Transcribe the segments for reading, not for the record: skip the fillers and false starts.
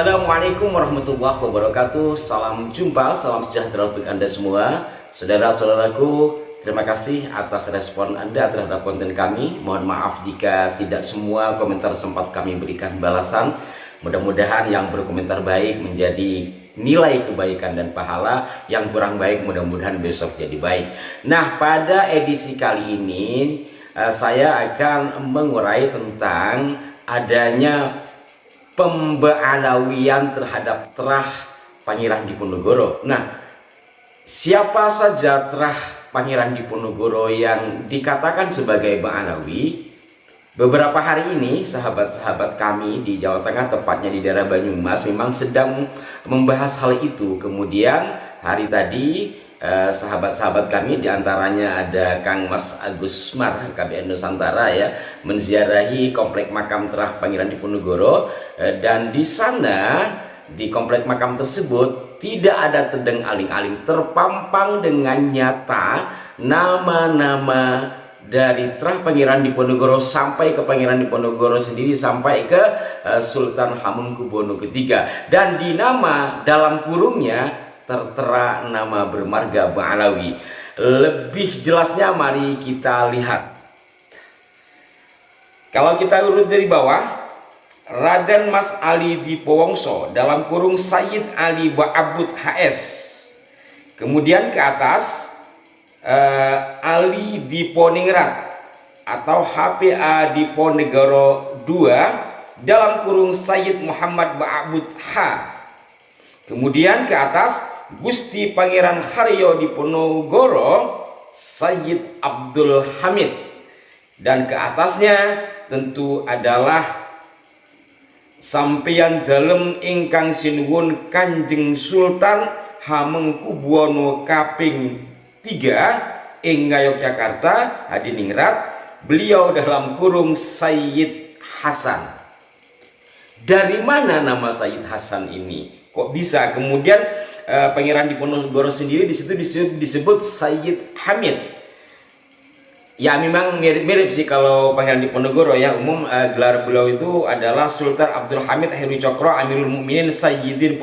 Assalamualaikum warahmatullahi wabarakatuh. Salam jumpa, salam sejahtera untuk Anda semua. Saudara-saudaraku, terima kasih atas respon Anda terhadap konten kami. Mohon maaf jika tidak semua komentar sempat kami berikan balasan. Mudah-mudahan yang berkomentar baik menjadi nilai kebaikan dan pahala, yang kurang baik mudah-mudahan besok jadi baik. Nah, pada edisi kali ini saya akan mengurai tentang adanya pemba'alawian terhadap Trah Pangeran Diponegoro. Nah, siapa saja Trah Pangeran Diponegoro yang dikatakan sebagai Ba'alawi? Beberapa hari ini sahabat-sahabat kami di Jawa Tengah, tepatnya di daerah Banyumas, memang sedang membahas hal itu. Kemudian hari tadi sahabat-sahabat kami diantaranya ada Kang Mas Agus Mar KBN Nusantara ya, menziarahi komplek makam Trah Pangeran Diponegoro, dan di sana di komplek makam tersebut tidak ada tedeng aling-aling, terpampang dengan nyata nama-nama dari Trah Pangeran Diponegoro sampai ke Pangeran Diponegoro sendiri, sampai ke Sultan Hamengkubuwono III, dan di nama dalam kurungnya tertera nama bermarga Ba'alawi. Lebih jelasnya mari kita lihat. Kalau kita urut dari bawah, Raden Mas Ali Dipowongso dalam kurung Sayyid Ali Ba'abud HS. Kemudian ke atas Ali Diponingrat atau HPA Diponegoro II dalam kurung Sayyid Muhammad Ba'abud H. Kemudian ke atas Gusti Pangeran Haryo Diponegoro Sayyid Abdul Hamid, dan ke atasnya tentu adalah sampeyan dalem ingkang sinuwun Kanjeng Sultan Hamengkubuwono kaping 3 ing Ngayogyakarta Hadiningrat, beliau dalam kurung Sayyid Hasan. Dari mana nama Sayyid Hasan ini? Kok bisa kemudian Pangeran Diponegoro sendiri di situ disebut Sayyid Hamid? Ya memang mirip-mirip sih kalau Pangeran Diponegoro ya. Umum gelar beliau itu adalah Sultan Abdul Hamid Heru Cokro Amirul Mukminin Sayyidin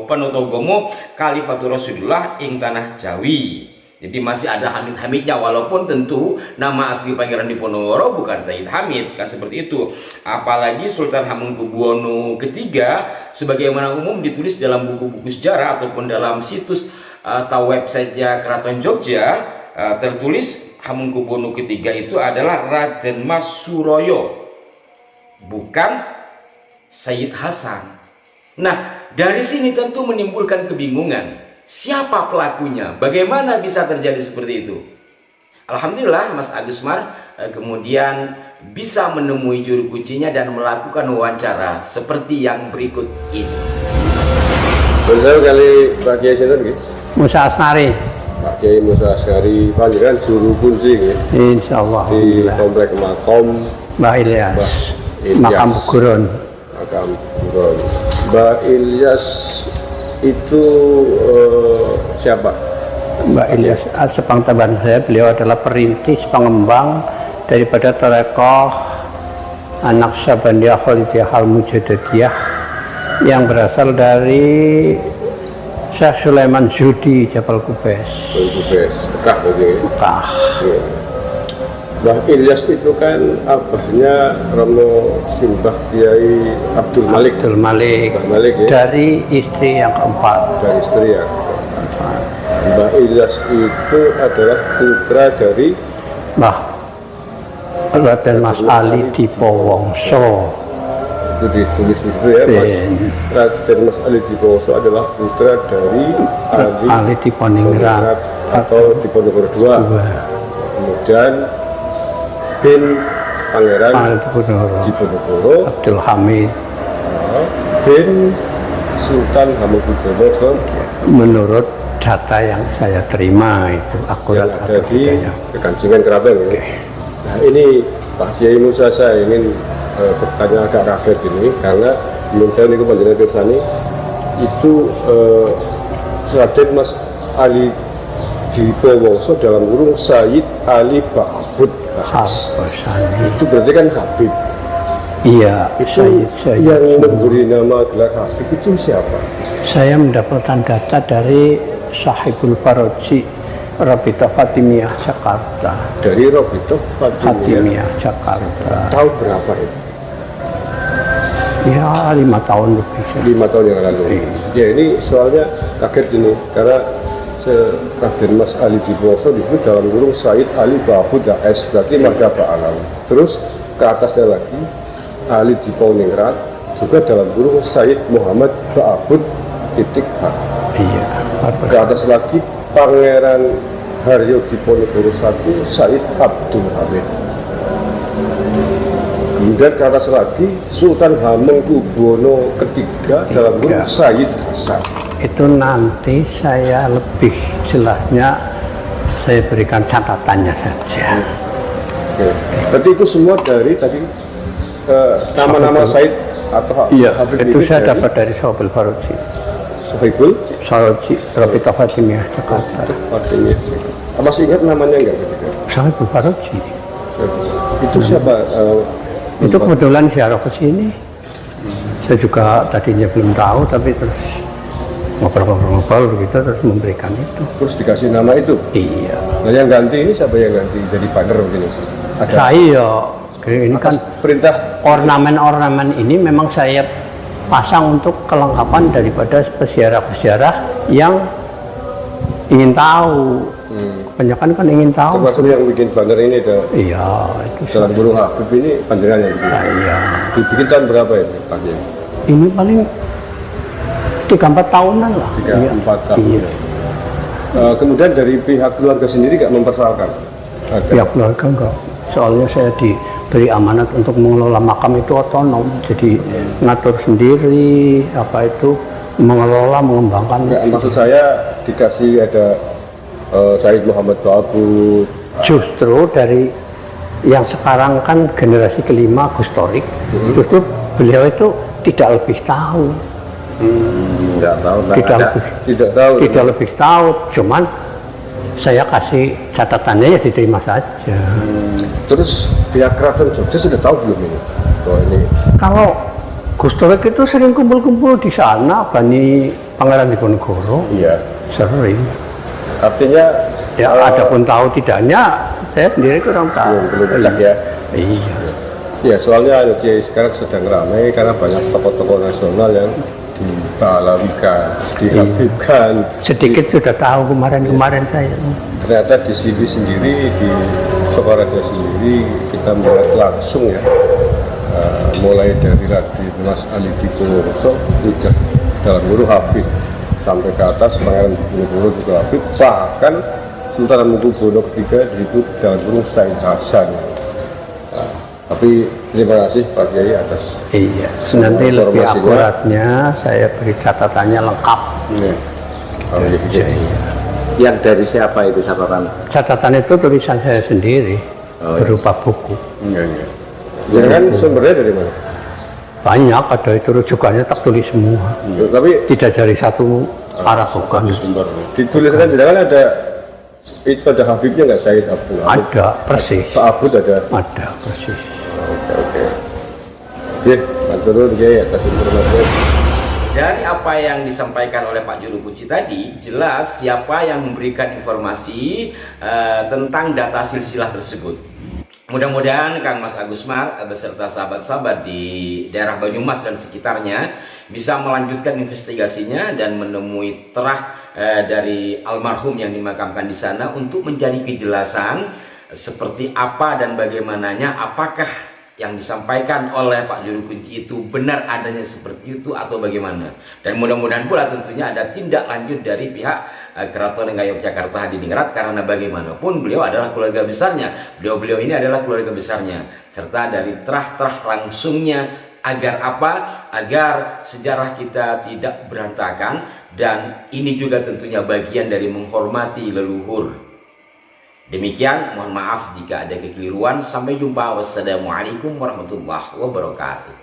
Penotogomo Khalifatur Rasulullah ing Tanah Jawi. Jadi masih ada Hamid-Hamidnya, walaupun tentu nama asli Pangeran Diponegoro bukan Sayyid Hamid, kan seperti itu. Apalagi Sultan Hamengkubuwono III sebagaimana umum ditulis dalam buku-buku sejarah ataupun dalam situs atau websitenya Keraton Jogja, tertulis Hamengkubuwono III itu adalah Raden Mas Suroyo, bukan Sayyid Hasan. Nah, dari sini tentu menimbulkan kebingungan. Siapa pelakunya? Bagaimana bisa terjadi seperti itu? Alhamdulillah Mas Agus Mar kemudian bisa menemui juru kuncinya dan melakukan wawancara seperti yang berikut ini. Benar kali Pak Kiai Sinten nggih? Musa Asnari. Pak Kiai Musa Asnari panjenengan juru kunci nggih. Insyaallah. Di komplek makom Mbah Ilyas. Makam Buguron. Makam Buguron. Mbah Ilyas itu siapa? Mbak Ilyas sepengetahuan saya, beliau adalah perintis pengembang daripada Torekoh Anak Sabaniyah Khalidiyah Al-Mujadadiyah yang berasal dari Syekh Sulaiman Zudi Jabal Kubes. Mekah begitu. Mekah. Ya. Mbah Ilyas itu kan abahnya Romo Simbah Kiai Abdul Malik. Abdul Malik. Malik ya? Dari istri yang keempat. Dari istri yang keempat. Mbah Ilyas itu adalah putra dari Mbah Raden Mas Ali Dipowongso. Itu ditulis di situ ya, Mas. Raden Mas Ali Dipowongso adalah putra dari Ali Diponingrat atau Diponegoro II. Kemudian bin Pangeran Diponegoro Abdul Hamid bin Sultan Hamengkubuwono ke, menurut data yang saya terima itu akurat yang ada atau di tidaknya. Kekancingan Keraton ya. Nah ini Pak Kiai Musa, saya ingin bertanya agak kaget ini karena menurut saya ini panjenengan pirsani itu Raden Mas Ali Dipowongso dalam kurung Sayyid Ali Ba'abud HS. Itu berarti kan Habib. Iya, saya Yang memberi nama gelar Habib itu siapa? Saya mendapatkan data dari Sahibul Faraji Rabita Fatimiyah Jakarta. Dari Robito Fatimiyah Jakarta. Tahun berapa itu? Ya 5 tahun lebih. 5 tahun yang lalu. Ya ini soalnya kaget ini karena Raden Mas Ali Diposo disebut dalam kurung Said Ali Babud AS, berarti Mazhab Alam. Terus ke atasnya lagi Ali Diponingrat juga dalam kurung Said Muhammad Babud titik H. Iya. Ke atas lagi Pangeran Haryo Diponegoro I Said Abdul Hamid. Kemudian ke atas lagi Sultan Hamengkubuwono III dalam kurung Said Hasan. Itu nanti saya lebih jelasnya saya berikan catatannya saja. Oke. Berarti itu semua dari tadi nama-nama Said atau Iya, Habib itu ini saya dari dapat dari Sahibul Faraji. Sahibul Faraji Rabita Fatimiyah Jakarta. Fatimiyah. Masih ingat namanya enggak ketika? Sahibul Faraji. Itu siapa? Itu kebetulan ziarah ke sini. Saya juga tadinya belum tahu, tapi terus ngobrol-ngobrol begitu terus memberikan itu. Terus dikasih nama itu. Iya. Nah yang ganti ini siapa yang ganti jadi partner begini? Ada Saya ini kan atas perintah ornamen-ornamen ini memang saya pasang untuk kelengkapan daripada peziarah-peziarah yang ingin tahu. Kebanyakan kan ingin tahu. termasuk yang bikin banner ini ada Iya, itu dalam burung Habib ini panjenengan yang bikin. saya. Dibikin tahun berapa itu Pak Kiai? Ini paling 3-4 tahunan lah. 3-4 tahun. Iya. Kemudian dari pihak keluarga sendiri nggak mempersoalkan? Ada. Pihak keluarga enggak. Soalnya saya diberi amanat untuk mengelola makam itu otonom. Jadi ngatur sendiri apa itu mengelola, mengembangkan. Enggak, maksud saya dikasih ada Said Muhammad Babud. Justru dari yang sekarang kan generasi kelima Gus Torik, justru beliau itu tidak lebih tahu. Tidak tahu. Tidak lebih tahu, cuman saya kasih catatannya ya diterima saja. Terus pihak keraton Jogja sudah tahu belum ini? Bahwa ini Kalau Gus Torik itu sering kumpul-kumpul di sana, Bani Pangeran Diponegoro, iya. sering. Artinya Ya, adapun tahu tidaknya, saya sendiri kurang tahu. belum cek ya. Iya. Ya soalnya Kiai sekarang sedang ramai karena banyak tokoh-tokoh nasional yang dipalawikan, dihabibkan. Sedikit sudah tahu kemarin saya. Ternyata di sini sendiri, di Sokaraja sendiri kita melihat langsung ya, mulai dari Raden Mas Ali Diponegoro juga dalam guru Habib sampai ke atas Pangeran Diponegoro juga Habib, bahkan Sultan Hamengkubuwono III disebut dalam guru Said Hasan. Tapi terima kasih Pak Kiai atas Iya. semua Nanti lebih informasinya. akuratnya saya beri catatannya lengkap. Iya. Oke, Iya. Yang dari siapa itu catatan? Catatan itu tulisan saya sendiri berupa buku. Iya, iya. Jadi kan sumbernya dari mana? Banyak ada itu rujukannya tak tulis semua. Tapi Tidak dari satu arah bukan. dituliskan jenengan ada itu ada Habibnya nggak Said Abdul Hamid? Ada persis. Pak Abud ada. Ada persis. Oke. Oke, matur Kiai atas informasinya. Dari apa yang disampaikan oleh Pak Juru Kunci tadi, jelas siapa yang memberikan informasi tentang data silsilah tersebut. Mudah-mudahan Kang Mas Agus Mar beserta sahabat-sahabat di daerah Banyumas dan sekitarnya bisa melanjutkan investigasinya dan menemui terah dari almarhum yang dimakamkan di sana untuk mencari kejelasan seperti apa dan bagaimananya, apakah yang disampaikan oleh Pak Juru Kunci itu benar adanya seperti itu atau bagaimana. Dan mudah-mudahan pula tentunya ada tindak lanjut dari pihak Keraton Ngayogyakarta Hadiningrat, karena bagaimanapun beliau adalah keluarga besarnya. Beliau ini adalah keluarga besarnya, serta dari terah-terah langsungnya. Agar apa? Agar sejarah kita tidak berantakan, dan ini juga tentunya bagian dari menghormati leluhur. Demikian, mohon maaf jika ada kekeliruan. Sampai jumpa. Wassalamualaikum warahmatullahi wabarakatuh.